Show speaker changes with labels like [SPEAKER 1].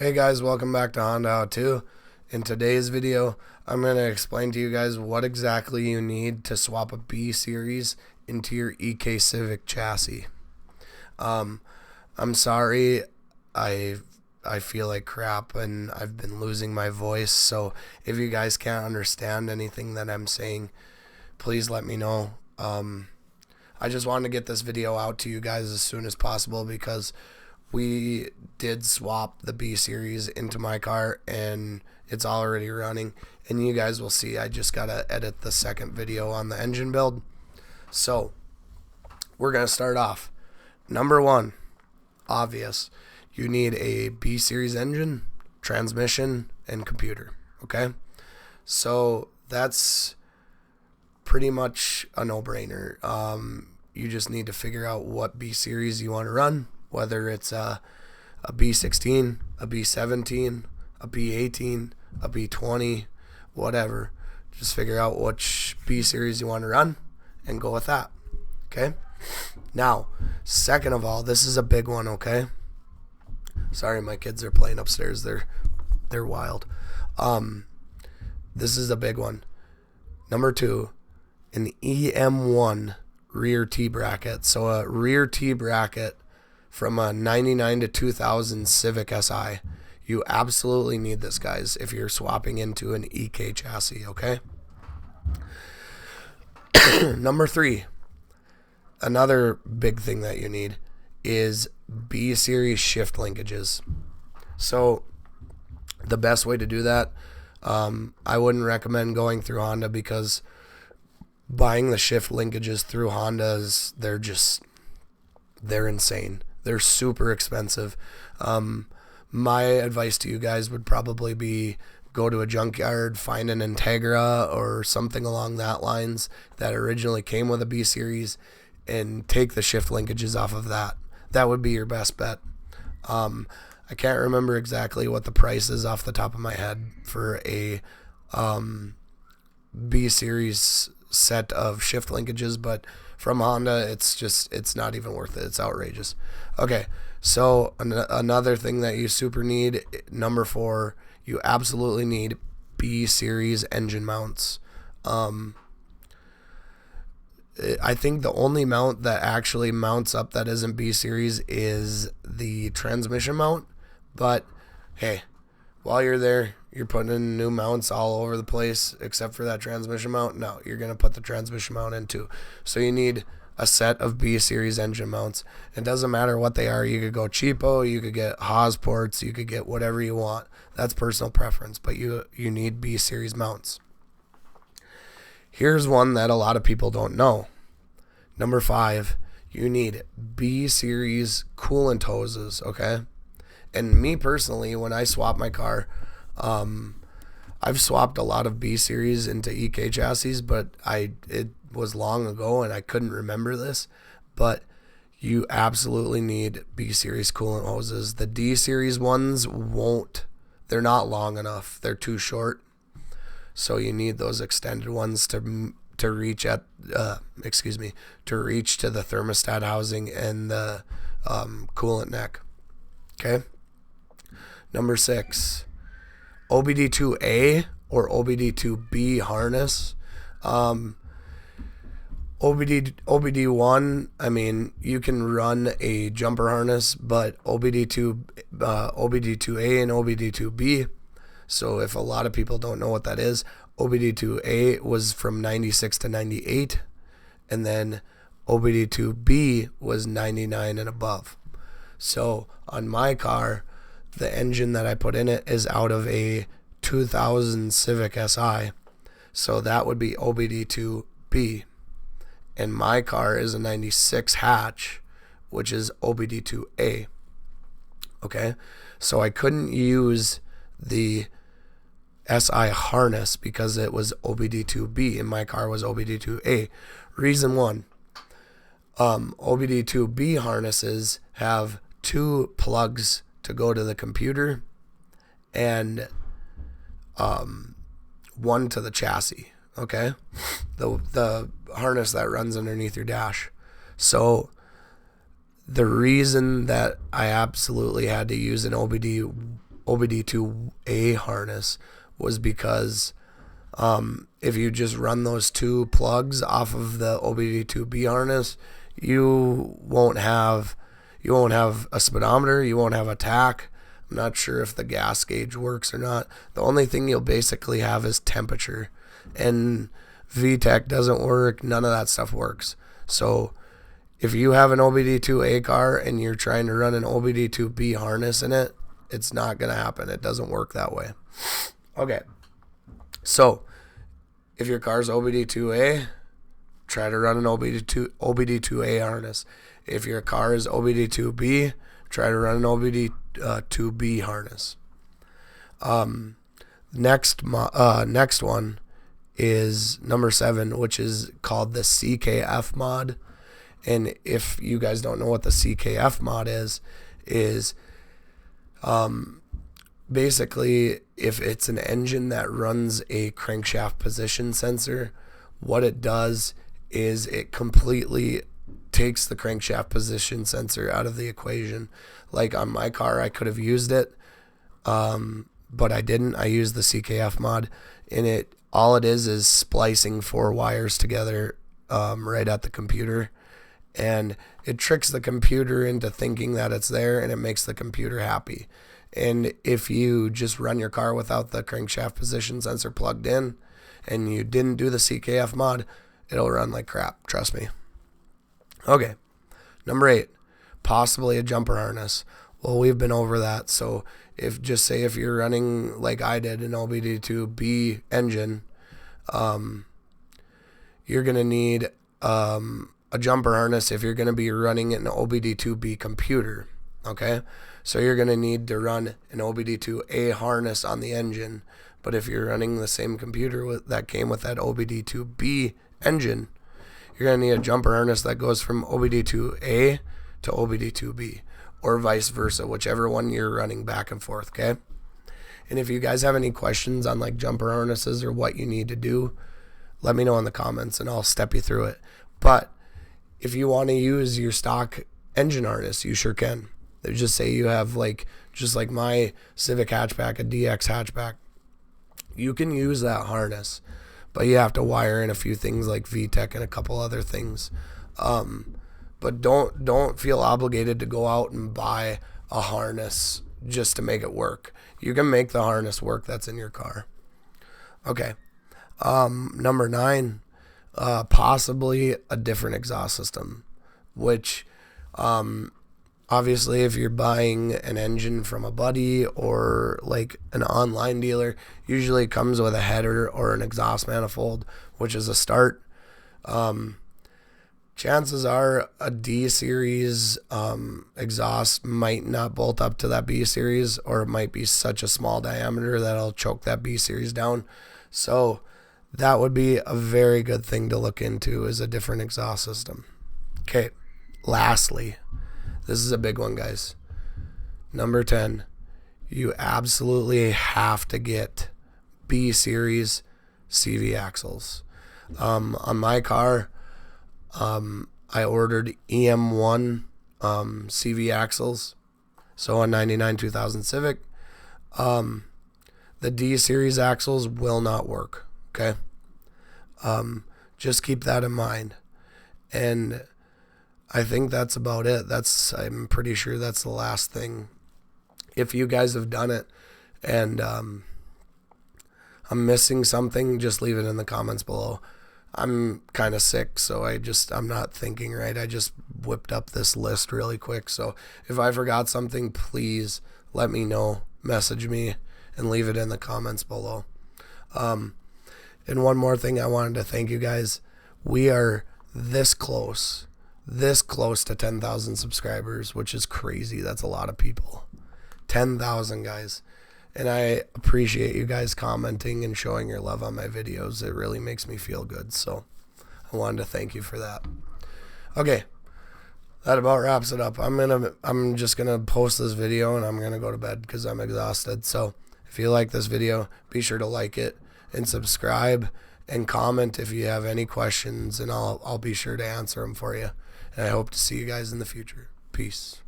[SPEAKER 1] Hey guys, welcome back to Honda How To. In today's video, I'm going to explain to you guys what exactly you need to swap a B series into your EK Civic chassis. I'm sorry, I feel like crap and I've been losing my voice, so if you guys can't understand anything that I'm saying, please let me know. I just wanted to get this video out to you guys as soon as possible because we did swap the B series into my car and it's already running, and you guys will see I just gotta edit the second video on the engine build. So we're gonna start off. Number one, obvious, you need a B series engine, transmission, and computer. Okay, so that's pretty much a no-brainer. You just need to figure out what B series you want to run, whether it's a B16, a B17, a B18, a B20, whatever. Just figure out which B series you want to run and go with that. Okay? Now, second of all, this is a big one, okay? Sorry, my kids are playing upstairs. They're wild. This is a big one. Number two, an EM1 rear T-bracket. So a rear T-bracket from a 99 to 2000 Civic SI. You absolutely need this, guys, if you're swapping into an EK chassis, okay? Number three, another big thing that you need is B series shift linkages. So the best way to do that, I wouldn't recommend going through Honda, because buying the shift linkages through Hondas, they're insane. They're super expensive. My advice to you guys would probably be go to a junkyard, find an Integra or something along that lines that originally came with a B series, and take the shift linkages off of that. That would be your best bet. I can't remember exactly what the price is off the top of my head for a B series set of shift linkages, but from Honda, it's not even worth it. It's outrageous. Okay, so another thing that you super need, number four, you absolutely need B series engine mounts. I think the only mount that actually mounts up that isn't B series is the transmission mount, but hey, while you're there, you're putting in new mounts all over the place except for that transmission mount. No, you're going to put the transmission mount in too. So you need a set of B series engine mounts. It doesn't matter what they are. You could go cheapo, you could get Haas ports, you could get whatever you want. That's personal preference, but you need B series mounts. Here's one that a lot of people don't know. Number five, you need B series coolant hoses, okay? And me personally, when I swap my car, I've swapped a lot of B series into EK chassis, but it was long ago and I couldn't remember this. But you absolutely need B series coolant hoses. The D series ones won't. They're not long enough. They're too short. So you need those extended ones to reach to the thermostat housing and the coolant neck. Okay. Number six, OBD2A or OBD2B harness. OBD1, I mean, you can run a jumper harness, but OBD2A and OBD2B. So if a lot of people don't know what that is, OBD2A was from 96 to 98, and then OBD2B was 99 and above. So on my car, the engine that I put in it is out of a 2000 Civic SI, so that would be OBD2B. And my car is a 96 hatch, which is OBD2A. Okay, so I couldn't use the SI harness because it was OBD2B and my car was OBD2A. Reason one, OBD2B harnesses have two plugs to go to the computer and one to the chassis, okay? The harness that runs underneath your dash. So the reason that I absolutely had to use an OBD2A harness was because if you just run those two plugs off of the OBD2B harness, you won't have a speedometer, you won't have a tach. I'm not sure if the gas gauge works or not. The only thing you'll basically have is temperature, and VTEC doesn't work. None of that stuff works. So if you have an OBD2A car and you're trying to run an OBD2B harness in it, it's not going to happen. It doesn't work that way. Okay. So if your car's OBD2A, try to run an OBD2A harness. If your car is OBD2B, try to run an OBD2B harness. Next one is number 7, which is called the CKF mod. And if you guys don't know what the CKF mod is basically if it's an engine that runs a crankshaft position sensor, what it does is it completely takes the crankshaft position sensor out of the equation. Like on my car, I could have used it, but I didn't. I used the CKF mod, and all it is splicing 4 wires together right at the computer, and it tricks the computer into thinking that it's there, and it makes the computer happy. And if you just run your car without the crankshaft position sensor plugged in and you didn't do the CKF mod, it'll run like crap, trust me. Okay, number 8, possibly a jumper harness. Well, we've been over that. So if you're running like I did an OBD2B engine, you're going to need a jumper harness if you're going to be running an OBD2B computer. Okay, so you're going to need to run an OBD2A harness on the engine. But if you're running the same computer that came with that OBD2B engine, you're going to need a jumper harness that goes from OBD2A to OBD2B, or vice versa, whichever one you're running back and forth, okay? And if you guys have any questions on like jumper harnesses or what you need to do, let me know in the comments and I'll step you through it. But if you want to use your stock engine harness, you sure can. Just say you have just like my Civic hatchback, a DX hatchback. You can use that harness, but you have to wire in a few things like VTEC and a couple other things. But don't feel obligated to go out and buy a harness just to make it work. You can make the harness work that's in your car. Okay. Number 9, possibly a different exhaust system, which obviously if you're buying an engine from a buddy or like an online dealer, usually it comes with a header or an exhaust manifold, which is a start. Chances are a D series exhaust might not bolt up to that B series, or it might be such a small diameter that'll choke that B series down. So that would be a very good thing to look into, is a different exhaust system. Okay, lastly, this is a big one, guys. Number 10, you absolutely have to get B series CV axles. On my car, I ordered EM1 CV axles. So on 99 2000 Civic, the D series axles will not work. Okay, just keep that in mind. And I think that's about it. I'm pretty sure that's the last thing. If you guys have done it and I'm missing something, just leave it in the comments below. I'm kind of sick, so I'm not thinking right. I just whipped up this list really quick. So if I forgot something, please let me know. Message me and leave it in the comments below. And one more thing, I wanted to thank you guys. We are this close to 10,000 subscribers, which is crazy. That's a lot of people. 10,000 guys. And I appreciate you guys commenting and showing your love on my videos. It really makes me feel good. So I wanted to thank you for that. Okay, that about wraps it up. I'm just gonna post this video and I'm gonna go to bed because I'm exhausted. So if you like this video, be sure to like it and subscribe and comment if you have any questions, and I'll be sure to answer them for you. And I hope to see you guys in the future. Peace.